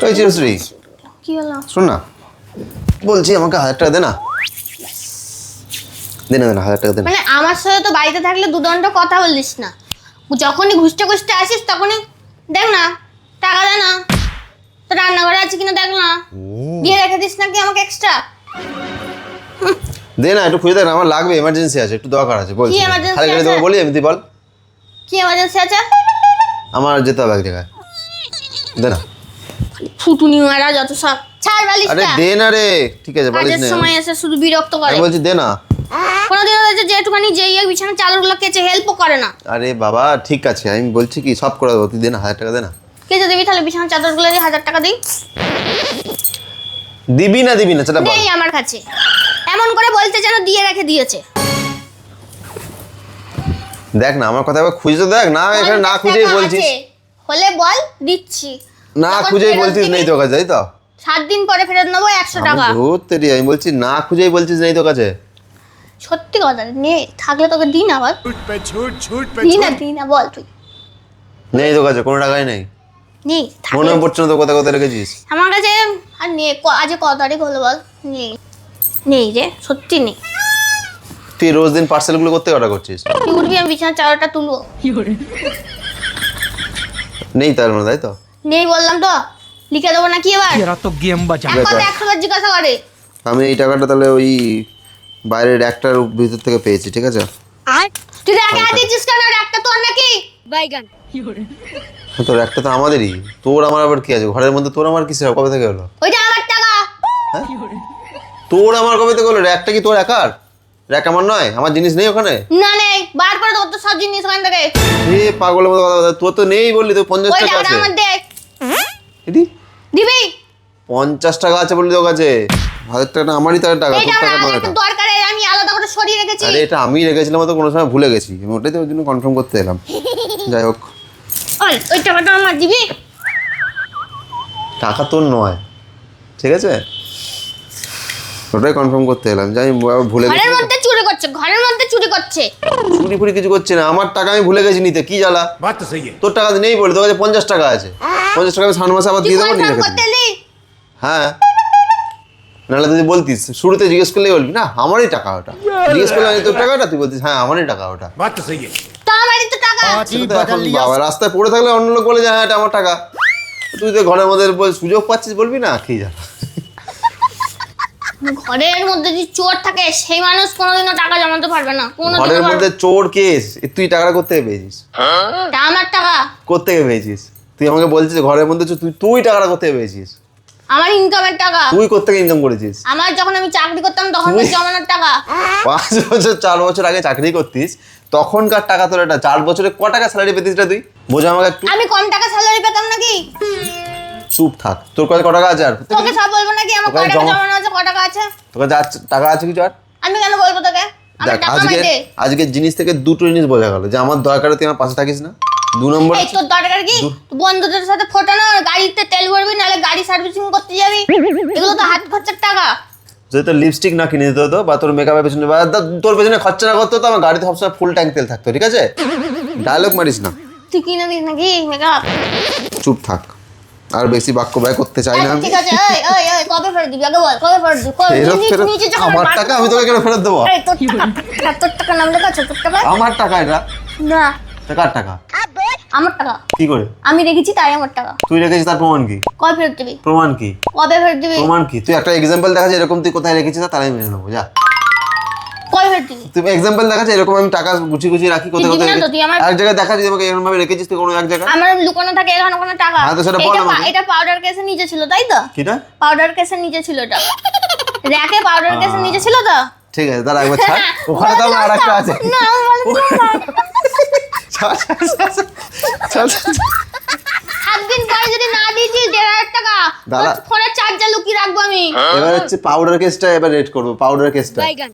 ওই চিরশ্রী, কি হলো? শোন না, বলছি আমাকে 1000 টাকা দে না। দে না 1000 টাকা দে না। মানে আমার সাথে তো বাড়িতে থাকলে দুদণ্ড কথা বলিস না, যখনই ঘুষতে ঘুষতে আসিস তখনই দেখ না, টাকা দে না। তো রান্নাঘরে আছে কিনা দেখ না, দিয়ে রেখে দিস নাকি আমাকে এক্সট্রা? দে না, একটু খুঁজে দেখ না, আমার লাগবে, এমার্জেন্সি আছে, একটু দরকার আছে। বলছি কি emergency খালি খালি আছে? তোকে বলি এমনি বল। কি এমার্জেন্সি আছে? আমার যেতে হবে এক জায়গায়, দে না। ফুটুনি মারা যত সব, ছাড় আরে বালিশটা। দে না রে, ঠিক আছে বলিস কাজের না। সময় এসে শুধু বিরক্ত করে। আমি বলছি দে না। কোনোদিন হয়েছে যে একটুখানি যেই বিছানা চাদরগুলো কেচে হেল্পও করে না? আরে বাবা ঠিক আছে, আমি বলছি কি সব করে দেবো, তুই দে না 1000 টাকা দে না। কেচে দিবি তাহলে বিছানা চাদরগুলো দিয়ে 1000 টাকা দিই। দিবি না সেটা বল। নেই আমার কাছে, এমন করে বলতে যেন দিয়ে রেখে দিয়েছে। দেখ না আমার কথা একবার খুঁজে তো দেখ না, এখানে না খুঁজেই 50 টাকা বলছিস। আছে, হলে বল দিচ্ছি। না যখন খুঁজেই ফেরত বলছিস দিবি, নেই তোর কাছে, তাই তো? 7 দিন পরে ফেরত নেবো 100 টাকা। ধরতে রে, আমি বলছি না খুঁজেই বলছিস নেই তোর কাছে। সত্যি কথা নে, থাকলে তোকে দিই না বল। দিই না বল তুই। নেই তোর কাছে কোনো টাকাই নেই, নেই মনে থাকলে পড়ছে না তো কোথায় কোথায় রেখেছিস। আমার কাছে আর নেই। আজ কত তারিখ হলো বল? নেই, নেই রে, সত্যি নেই। তুই রোজ দিন পার্সেলগুলো করতে অর্ডার করছিস, তুই উঠবি, আমি বিছানার চাদরটা তুলবো। নেই তার মানে, তাই তো? নেই বললাম তো, লিখে দেবো নাকি এবার? तेरा तो गेम बचा। এক কথা 100 বার জিজ্ঞাসা করে। আমি এই টাকাটা তাহলে ওই বাইরের একটার ভিতর থেকে পেয়েছি, ঠিক আছে? তুই দেখে দিচ্ছিস কেন? একটা তোর নাকি? বাইগান। তোর একটা তো আমাদেরই, তোর আমার আবার কি আছে ঘরের মধ্যে? তোর আমার কিসের, কবে থেকে হলো? ওইটা আমার টাকা। তোর আমার কবে থেকে হলো? র্যাকটা কি তোর একার? র্যাক আমার নয়? আমার জিনিস নেই ওখানে? না নেই, বার করে দেবো তো সব জিনিস ওখান থেকে। এ পাগলের মতো কথা বলছিস। তোর তো নেই বললি, তো 50 ওই টাকা টাকাটা আছে। আমার দে। এটি দিবি? 50 টাকা আছে বললি তোর কাছে। 1000 টাকা আমারই, তার টাকা, এইটা তোর টাকা আমার আমার একটা টাকা। দরকারে আমি আলাদা করে সরিয়ে রেখেছি। আরে এটা আমি রেখেছিলাম, তো কোনো সময় ভুলে গেছি, আমি ওটাই তো ওই জন্য কনফার্ম করতে এলাম। যাই হোক, ওই টাকাটা আমার দিবি? টাকা তোর নয়, ঠিক আছে? ওটাই কনফার্ম করতে এলাম, যাই ভুলে গেছি। ঘরের মধ্যে চুরি করছে, ঘরের মধ্যে চুরি করছে। চুরি ফুরি কিছু করছে না, আমার টাকা আমি ভুলে গেছি নিতে, কি জ্বালা। बात तो सही है। তোর টাকা নেই বলে, তোর কাছে 50 টাকা আছে। 50 টাকা আমি সামনের মাসে আবার তুই দিয়ে দেবো, নিয়ে কনফার্ম রেখে করতে দিবি। এলি? হ্যাঁ, নাহলে তুই বলতিস শুরুতে জিজ্ঞেস করলেই বলবি না আমারই টাকা ওটা। জিজ্ঞেস করলে আমি তোর টাকাটা, তুই বলতিস হ্যাঁ আমারই টাকা ওটা। बात तो सही है। তো আমারই তো টাকা। সেটা তো এখন বাবা রাস্তায় পড়ে থাকলে অন্য লোক বলে যে হ্যাঁ এটা আমার টাকা, তুই তো ঘরের মধ্যে সুযোগ পাচ্ছিস বলবি না, কি জানা। ঘরের মধ্যে যদি চোর থাকে সেই মানুষ কোনোদিনও টাকা জমাতে পারবে না, ঘরের কোনোদিনও মধ্যে চোর কেস, তুই টাকাটা করতে পেয়েছিস? তা আমার টাকা, করতে পেয়েছিস? তুই আমাকে বলছিস ঘরের মধ্যে চোর, তুই টাকাটা করতে পেয়েছিস? আমার ইনকামের টাকা। তুই করতে ইনকাম করেছিস? আমার যখন আমি চাকরি করতাম তখন জমানোর টাকা। 5 বছর 4 বছর আগে চাকরি করতিস, তখনকার টাকা তোর এটা। 4 বছরে ক টাকা স্যালারি পেতিস রে তুই? বোঝা আমাকে একটু। আমি কম টাকা স্যালারি পেতাম নাকি? চুপ থাক, তোর কাছে ক টাকা আছে আর? তোকে সব বলবো নাকি আমার কত তোকে টাকা জমা- জমানো আছে, কত টাকা আছে? তোর কাছে টাকা আছে কিছু আর? আমি কেন বলবো তোকে? আমার দেখ টাকা আজকে আমায় দে। আজকের জিনিস থেকে দুটো জিনিস বোঝা গেল, যে আমার দরকারে তুই আমার পাশে থাকিস না। 2 নম্বর, এই তোর দরকার কি? বন্ধুদের সাথে ফোটানো, গাড়িতে তেল ভরবি, নাহলে গাড়ি সার্ভিসিং করতে যাবি, এগুলো তো হাত খরচার টাকা। যদি তোর লিপস্টিক না কিনে দিতে হতো, বা তোর মেকআপের পেছনে, বা তোর পেছনে খরচা না করতে হতো, আমার গাড়িতে সবসময় ফুল ট্যাঙ্ক তেল থাকতো, ঠিক আছে? ডায়লগ মারিস না, তুই কিনে দিস নাকি মেকআপ? চুপ থাক, আর বেশি বাক্য ব্যয় করতে চাই না আমি। ঠিক আছে, ওই ওই ওই কবে ফেরত দিবি আগে বল, কবে ফেরত দিবি? ফেরত ফেরত নিচে যখন আমার বার টাকা করবো- আমি তোকে কেন ফেরত দেবো? এই, তোর টাকা, তোর টাকা নাম লেখা আছে, তোর টাকা? আমার টাকা এটা, না, কার টাকা? আমার টাকা কি করে আমি রেখেছি, তাই আমার টাকা। তুই রেখেছিস, তার প্রমাণ কি? কবে ফেরত দিবি? প্রমাণ কি? কবে ফেরত দিবি? প্রমাণ কি? তুই একটা এক্সাম্পল দেখাচ্ছিস এরকম, তুই কোথায় রেখেছিস তার আমি মেনে নেবো, যা। কবে ফেরত দিবি? তুই এক্সাম্পল দেখাচ্ছিস এরকম, আমি টাকা গুছিয়ে গুছিয়ে রাখি কোথায় তুই দিবি কোথায় না তো, তুই আমার- এক জায়গায় দেখাচ্ছিস আমাকে এরকম ভাবে রেখেছিস তুই কোনো এক জায়গায়। আমার লুকানো থাকে এখানে ওখানে টাকা। হ্যাঁ, তো সেটা বল আমাকে। এটা পাউডার কেসের নিচে ছিল, তাই তো? কিটা? পাউডার কেসের নিচে ছিল এটা, র্যাকে পাউডার কেসের নিচে ছিল তো? ঠিক আছে দাঁড়া একবার ছাড়, ওখানে তো আমার আরেকটা আছে। না, আমি বলতে পারবো না। ছাড়, ছাড়, ছাড়, ছাড়, ছাড়। 7 দিন পরে যদি না দিয়েছিস 1,500 টাকা, দাঁড়া। তোর ফোনের চার্জার লুকিয়ে রাখবো আমি। এবার হচ্ছে পাউডার কেসটা, এবার রেড করবো পাউডার কেসটা।